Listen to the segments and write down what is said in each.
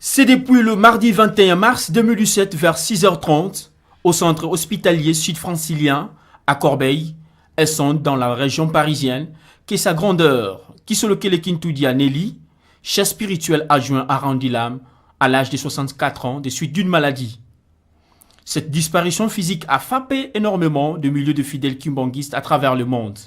C'est depuis le mardi 21 mars 2017 vers 6h30 au centre hospitalier sud-francilien à Corbeil, elles sont dans la région parisienne, que sa grandeur, qui se lequel Kintudia Nelly, chef spirituel adjoint a rendu l'âme à l'âge de 64 ans des suites d'une maladie. Cette disparition physique a frappé énormément de milliers de fidèles kimbanguistes à travers le monde.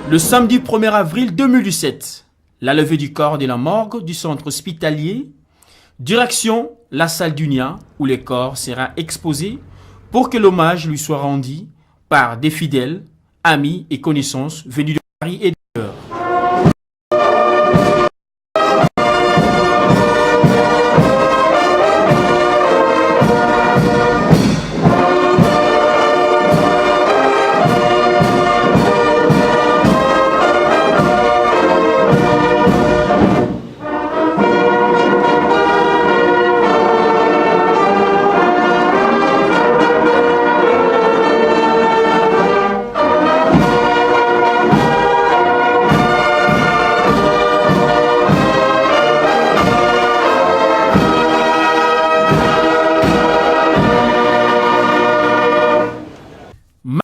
Le samedi 1er avril 2017, la levée du corps de la morgue du centre hospitalier, direction la salle d'Unia où le corps sera exposé pour que l'hommage lui soit rendu par des fidèles, amis et connaissances venus de Paris et d'ailleurs.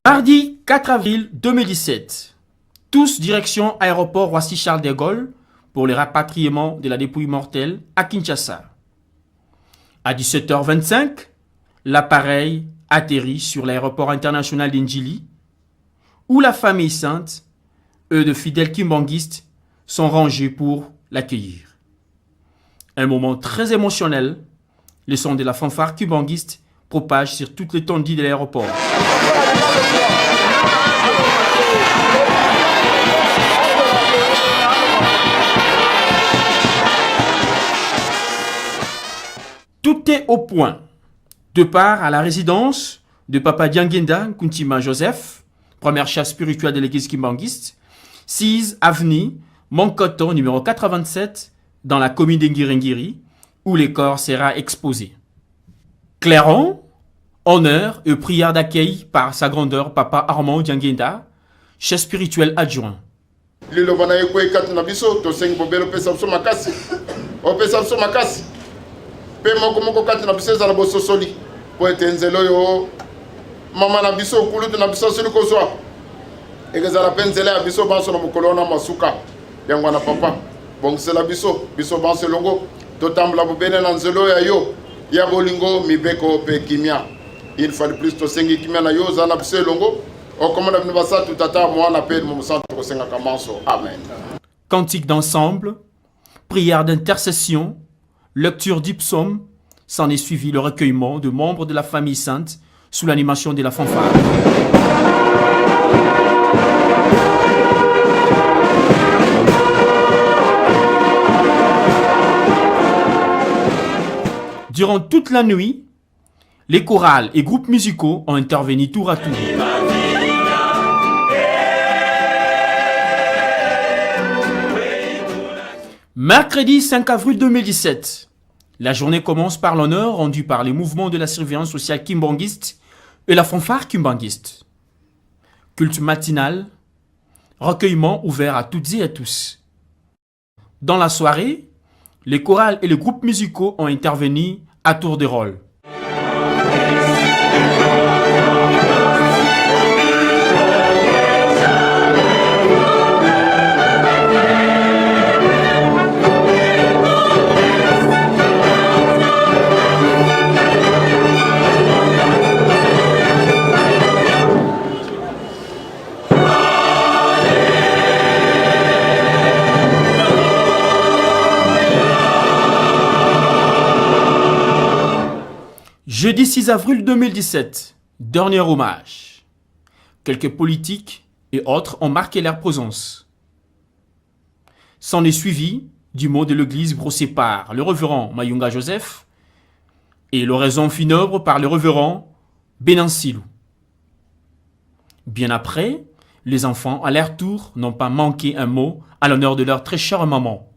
Mardi 4 avril 2017, tous direction aéroport Roissy-Charles de Gaulle pour le rapatriement de la dépouille mortelle à Kinshasa. À 17h25, l'appareil atterrit sur l'aéroport international d'Ndjili où la famille sainte, eux de fidèles kimbanguistes, sont rangés pour l'accueillir. Un moment très émotionnel, le son de la fanfare kimbanguiste propage sur toute l'étendue de l'aéroport. Tout est au point. De part à la résidence de Papa Dianguenda Kuntima Joseph, première chef spirituel de l'église kimbanguiste, 6 avenue Monkoto numéro 87 dans la commune d'Ngiringiri, où le corps sera exposé. Clairon, honneur et prière d'accueil par sa grandeur Papa Armand Dianguenda, chef spirituel adjoint. Pe moko kati na biso ezala bososoli po ete nzela oyo mama na biso kulutu na biso sili kozwa ekezala mpe nzela ya biso banso na mokolo na masuka yango na papa bongisela biso banso elongo totambola bobene na nzela ya yo ya bolingo mibeko mpe kimia une fois de plus tosengi kimia na yo oza na biso elongo okomona bino basatu tata mwana mpe momosantu kosengaka manso amen. Cantique d'ensemble, prière d'intercession, lecture du psaume, s'en est suivi le recueillement de membres de la famille sainte sous l'animation de la fanfare. Durant toute la nuit, les chorales et groupes musicaux ont intervenu tour à tour. Mercredi 5 avril 2017, la journée commence par l'honneur rendu par les mouvements de la surveillance sociale kimbanguiste et la fanfare kimbanguiste. Culte matinal, recueillement ouvert à toutes et à tous. Dans la soirée, les chorales et les groupes musicaux ont intervenu à tour de rôle. Jeudi 6 avril 2017, dernier hommage. Quelques politiques et autres ont marqué leur présence. S'en est suivi du mot de l'église brossé par le révérend Mayunga Joseph et l'oraison funèbre par le révérend Benansilou. Bien après, les enfants à leur tour n'ont pas manqué un mot à l'honneur de leur très chère maman.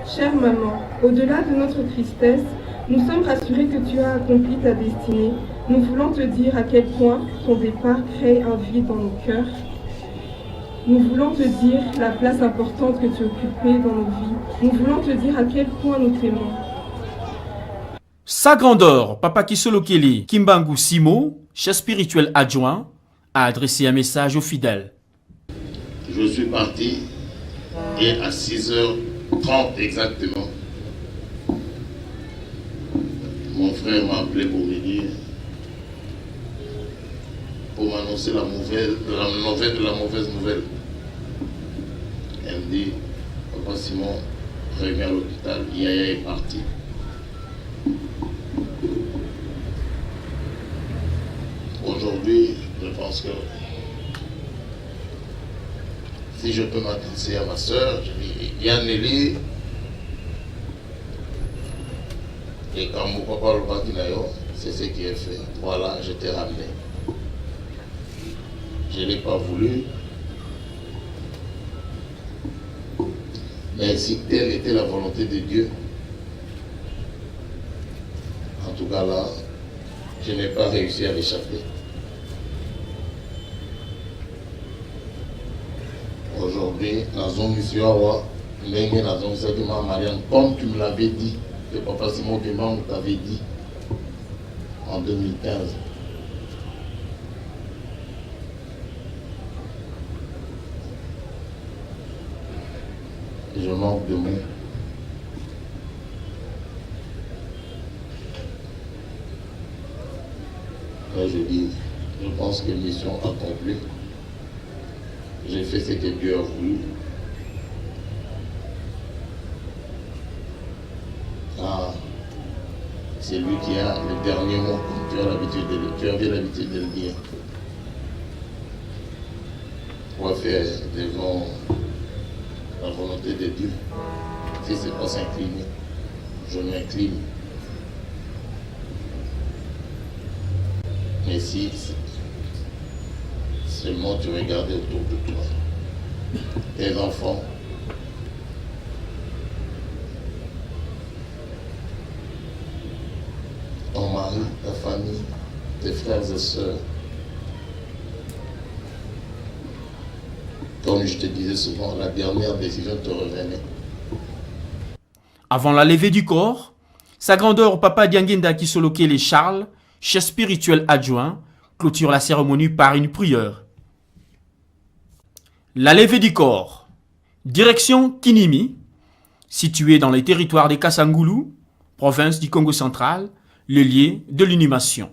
Chère maman, au-delà de notre tristesse, nous sommes rassurés que tu as accompli ta destinée. Nous voulons te dire à quel point ton départ crée un vide dans nos cœurs. Nous voulons te dire la place importante que tu occupais dans nos vies. Nous voulons te dire à quel point nous t'aimons. Sa grandeur, Papa Kisolokele Kimbangu Simo, chef spirituel adjoint, a adressé un message aux fidèles. Je suis parti et à 6h30 exactement, mon frère m'a appelé pour me dire, pour m'annoncer la mauvaise nouvelle. Elle me dit, Papa Simon, reviens à l'hôpital, Yaya est parti. Aujourd'hui, je pense que si je peux m'adresser à ma soeur, je dis Yaneli et quand mon papa le batinayo, c'est ce qui est fait. Voilà, je t'ai ramené. Je n'ai pas voulu. Mais si telle était la volonté de Dieu, en tout cas là, je n'ai pas réussi à l'échapper. Aujourd'hui, dans une mission, Marianne, comme tu me l'avais dit, que Papa Simon Demang t'avait dit en 2015. Je manque de mots. Là, je dis, je pense que mission accomplie. J'ai fait ce que Dieu a voulu. Ah, c'est lui qui a le dernier mot, comme tu avais l'habitude de le dire. On va faire devant la volonté de Dieu. Si ce n'est pas s'incliner, je m'incline. Mais si seulement tu regardais autour de toi, tes enfants, ton mari, ta famille, tes frères et sœurs. Comme je te disais souvent, la dernière décision te revenait. Avant la levée du corps, sa grandeur Papa Dianguinda Kisolokele Charles, chef spirituel adjoint, clôture la cérémonie par une prière. La levée du corps. Direction Kinimi, située dans les territoires des Kassangoulou, province du Congo central, le lieu de l'inhumation.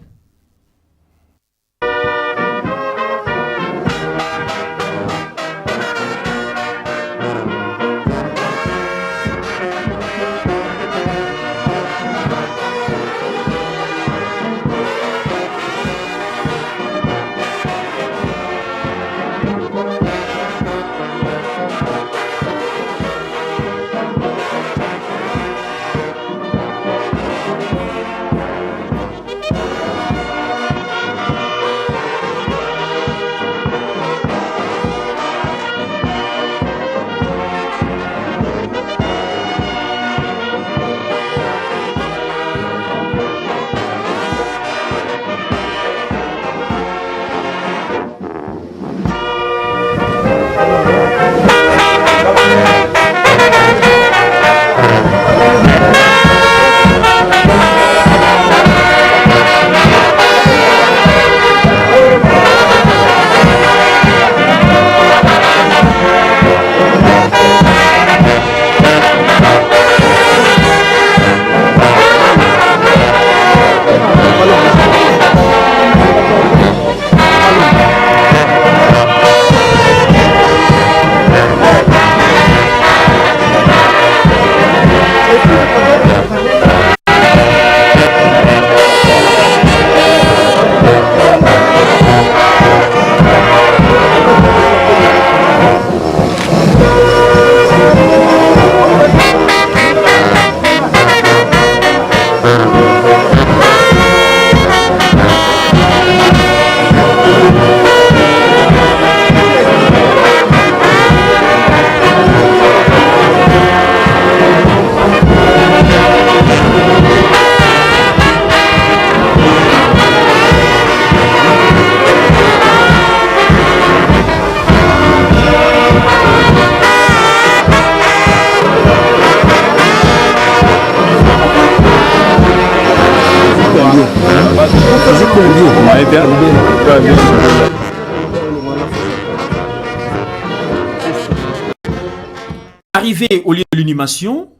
Arrivé au lieu de l'inhumation,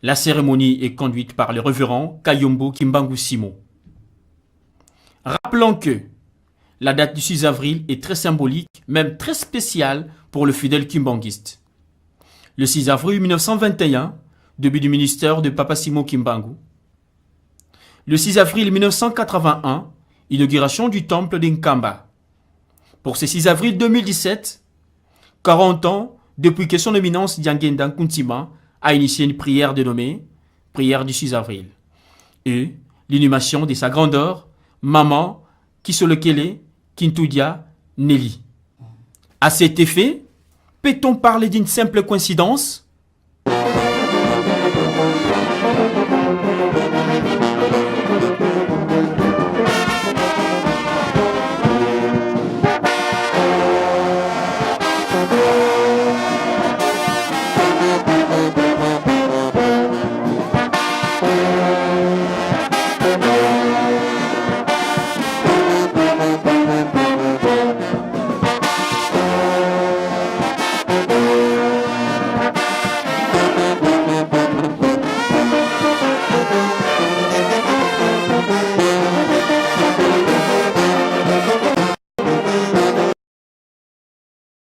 la cérémonie est conduite par le révérend Kayombo Kimbangu Simo. Rappelons que la date du 6 avril est très symbolique, même très spéciale pour le fidèle kimbanguiste. Le 6 avril 1921, début du ministère de Papa Simo Kimbangu. Le 6 avril 1981, inauguration du temple d'Inkamba. Pour ce 6 avril 2017, 40 ans depuis que son éminence Diangenda Kuntima a initié une prière dénommée Prière du 6 avril. Et l'inhumation de sa grandeur, Maman Kisolekele Kintudia Nelly. À cet effet, peut-on parler d'une simple coïncidence?